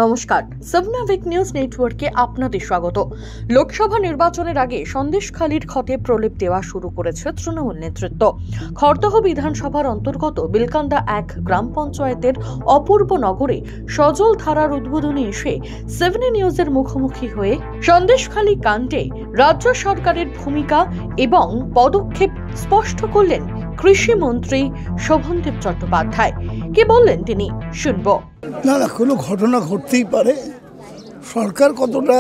নমস্কার, সাবনাভিক নিউজ নেটওয়ার্কে আপনাদের স্বাগত। লোকসভা নির্বাচনের আগে সন্দেশখালীর ক্ষতে প্রলেপ দেওয়া শুরু করেছে তৃণমূল নেতৃত্ব। খড়দহ বিধানসভার অন্তর্গত বিলকান্দা 1 গ্রাম পঞ্চায়েতের অপূর্ব নগরে সজল ধারার উদ্বোধনে এসে 7 নিউজের মুখোমুখি হয়ে সন্দেশখালী কাণ্ডে রাজ্য সরকারের ভূমিকা এবং পদক্ষেপ স্পষ্ট করলেন কৃষিমন্ত্রী শোভনদেব চট্টোপাধ্যায়। কি বললেন তিনি, শুনব। না, কোনো ঘটনা ঘটতেই পারে। সরকার কতটা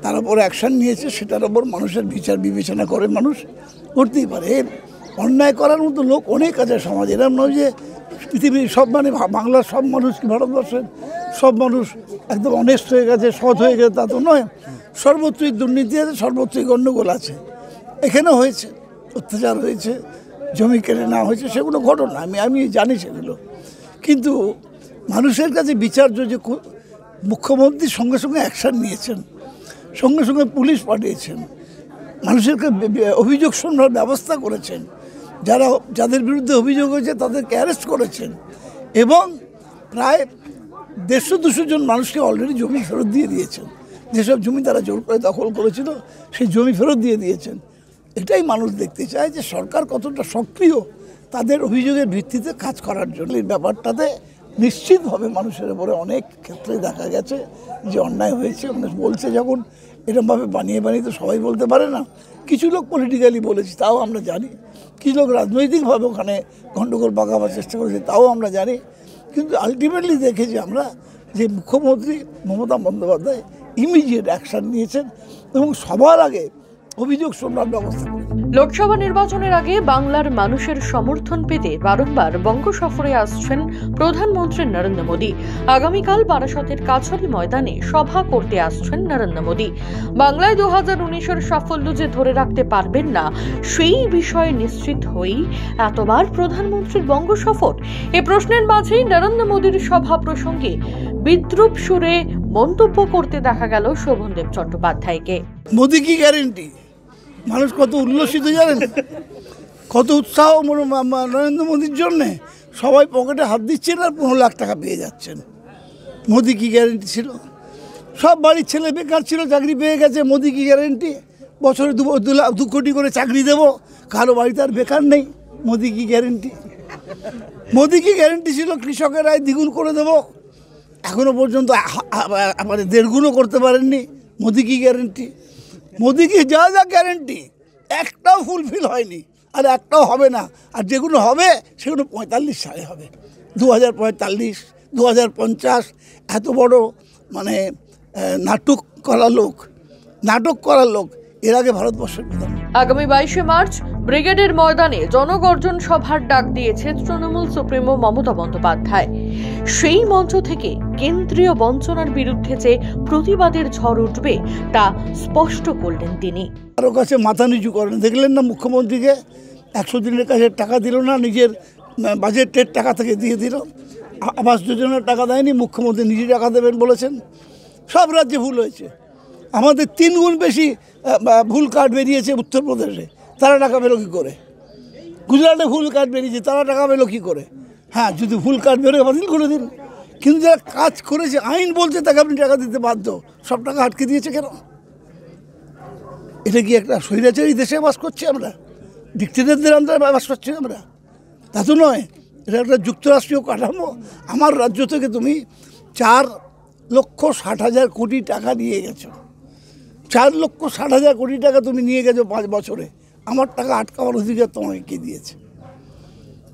তার উপর অ্যাকশন নিয়েছে সেটার উপর মানুষের বিচার বিবেচনা করে মানুষ করতেই পারে। অন্যায় করার মতো লোক অনেক আছে সমাজে। এরকম নয় যে পৃথিবীর সব বাংলার সব মানুষ কি ভারতবর্ষের সব মানুষ একদম অনেস্ট হয়ে গেছে, সৎ হয়ে গেছে তা তো নয়। সর্বত্রই দুর্নীতি আছে, সর্বত্রই গণ্ডগোল আছে। এখানেও হয়েছে, অত্যাচার হয়েছে, জমি কেড়ে নেওয়া হয়েছে, সেগুলো ঘটনা আমি জানি সেগুলো। কিন্তু মানুষের কাছে বিচার্য যে মুখ্যমন্ত্রী সঙ্গে সঙ্গে অ্যাকশান নিয়েছেন, সঙ্গে সঙ্গে পুলিশ পাঠিয়েছেন, মানুষের অভিযোগ শোনার ব্যবস্থা করেছেন, যাদের বিরুদ্ধে অভিযোগ হয়েছে তাদেরকে অ্যারেস্ট করেছেন এবং প্রায় 150-200 জন মানুষকে অলরেডি জমি ফেরত দিয়ে দিয়েছেন। যেসব জমি তারা জোর করে দখল করেছিল সেই জমি ফেরত দিয়ে দিয়েছেন। এটাই মানুষ দেখতে চায় যে সরকার কতটা সক্রিয় তাদের অভিযোগের ভিত্তিতে কাজ করার জন্য। এই ব্যাপারটাতে নিশ্চিতভাবে মানুষের উপরে অনেক ক্ষেত্রে দেখা গেছে যে অন্যায় হয়েছে। মানুষ বলছে যখন এরকমভাবে বানিয়ে তো সবাই বলতে পারে না। কিছু লোক পলিটিক্যালি বলেছে, তাও আমরা জানি। কিছু লোক রাজনৈতিকভাবে ওখানে গণ্ডগোল পাকাবার চেষ্টা করেছে, তাও আমরা জানি। কিন্তু আলটিমেটলি দেখেছি আমরা যে মুখ্যমন্ত্রী মমতা বন্দ্যোপাধ্যায় ইমিডিয়েট অ্যাকশন নিয়েছেন এবং সবার আগে অভিযোগ শোনার ব্যবস্থা করেছেন। লোকসভা নির্বাচনের আগে বাংলার মানুষের সমর্থন পেতে বারংবার বঙ্গ সফরে আসছেন প্রধানমন্ত্রী নরেন্দ্র মোদী। আগামীকাল বারাসতের কাছারি ময়দানে সভা করতে আসছেন নরেন্দ্র মোদী। বাংলায় 2019-এর সাফল্য যে ধরে রাখতে পারবেন না সেই বিষয়ে নিশ্চিত হয়েই এতবার প্রধানমন্ত্রীর বঙ্গ সফর। এই প্রশ্নের মাঝেই নরেন্দ্র মোদীর সভা প্রসঙ্গে বিদ্রূপ সুরে মন্তব্য করতে দেখা গেল শোভনদেব চট্টোপাধ্যায়কে। মোদী কি গ্যারেন্টি? মানুষ কত উল্লসিত জানেন, কত উৎসাহ নরেন্দ্র মোদীর জন্যে। সবাই পকেটে হাত দিচ্ছেন আর 15 লাখ টাকা পেয়ে যাচ্ছেন। মোদী কি গ্যারেন্টি ছিল? সব বাড়ির ছেলে বেকার ছিল, চাকরি পেয়ে গেছে। মোদী কি গ্যারেন্টি? বছরে 2 কোটি করে চাকরি দেব, কারো বাড়িতে আর বেকার নেই। মোদী কি গ্যারেন্টি? মোদী কি গ্যারেন্টি ছিল কৃষকের আয় দ্বিগুণ করে দেব? এখনো পর্যন্ত 1.5 গুণও করতে পারেননি। মোদী কি গ্যারেন্টি? মোদী কি যা গ্যারেন্টি একটাও ফুলফিল হয়নি, আর একটাও হবে না। আর যেগুলো হবে সেগুলো 45 সালে হবে, 2045, 2050। এত বড় নাটক করা লোক এর আগে ভারতবর্ষের প্রধান। আগামী 22শে মার্চ ব্রিগেডের ময়দানে জনগর্জন সভার ডাক দিয়েছে তৃণমূল সুপ্রিমো মমতা বন্দ্যোপাধ্যায়। সেই মঞ্চ থেকে কেন্দ্রীয় বঞ্চনার বিরুদ্ধে যে প্রতিবাদের ঝড় উঠবে তা স্পষ্ট করলেন তিনি। কারো কাছে মাথা নিচু করেন। দেখলেন না মুখ্যমন্ত্রীকে 100 দিনের কাছে টাকা দিল না, নিজের বাজেটের টাকা থেকে দিয়ে দিল। আবাস যোজনার টাকা দেয়নি, মুখ্যমন্ত্রী নিজে টাকা দেবেন বলেছেন। সব রাজ্যে ভুল হয়েছে। আমাদের 3 গুণ বেশি ভুল কার্ড বেরিয়েছে উত্তরপ্রদেশে, তারা টাকা পেল কী করে? গুজরাটে ভুল কার্ড বেরিয়েছে, তারা টাকা পেল কী করে? হ্যাঁ, যদি ভুল কার্ড বেরোয় বাতিল করে দিন। কিন্তু যারা কাজ করেছে, আইন বলছে তাকে আপনি টাকা দিতে বাধ্য, সব টাকা আটকে দিয়েছে কেন? এটা কি একটা স্বৈরাচারী দেশে বাস করছি আমরা? ডিক্টেটরদের আন্ডারে বাস করছি আমরা? তা তো নয়। এটা একটা যুক্তরাষ্ট্রীয় কাঠামো। আমার রাজ্য থেকে তুমি 4,60,000 কোটি টাকা নিয়ে গেছো। 4,60,000 কোটি টাকা তুমি নিয়ে গেছো 5 বছরে। আমার টাকা আটকাবার অধিকার তোমাকে কে দিয়েছে?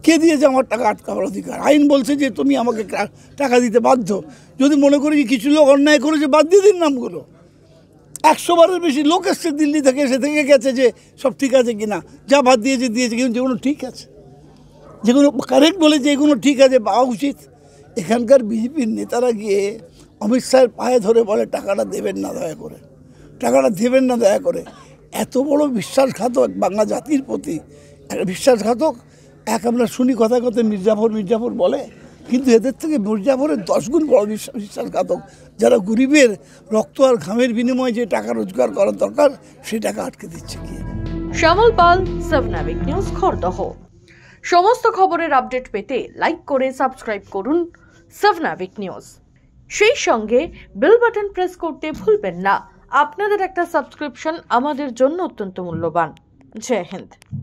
কে দিয়েছে আমার টাকা আটকাবার অধিকার? আইন বলছে যে তুমি আমাকে টাকা দিতে বাধ্য। যদি মনে করি যে কিছু লোক অন্যায় করেছে, বাদ দিয়ে দিন নামগুলো। 100 বারের বেশি লোক এসছে দিল্লি থেকে, এসে থেকে গেছে যে সব ঠিক আছে কিনা, যা বাদ দিয়েছে। কিন্তু যেগুলো ঠিক আছে, যেগুলো কারেক্ট বলে যে এগুলো ঠিক আছে পাওয়া উচিত। এখানকার বিজেপির নেতারা গিয়ে অমিত শাহের পায়ে ধরে বলে টাকাটা দেবেন না দয়া করে, টাকাটা দেবেন না দয়া করে। এত বড় বিশ্বাসঘাতক বাংলা জাতির প্রতি, বিশ্বাসঘাতক। আমরা শুনি কথায় মির্জাফর বলে, কিন্তু এদের থেকে মির্জাফরের 10 গুণ বড় বিশ্বাসঘাতক, যারা গরিবের রক্ত আর ঘামের বিনিময়ে যে টাকা রোজগার করার দরকার সেই টাকা আটকে দিচ্ছে কি। শ্যামল পাল, সাবনাভিক নিউজ, খড়দহ। সমস্ত খবরের আপডেট পেতে লাইক করে সাবস্ক্রাইব করুন সাবনাভিক নিউজ। সেই সঙ্গে বেল বাটন প্রেস করতে ভুলবেন না। আপনাদের একটা সাবস্ক্রিপশন আমাদের জন্য অত্যন্ত মূল্যবান। জয় হিন্দ।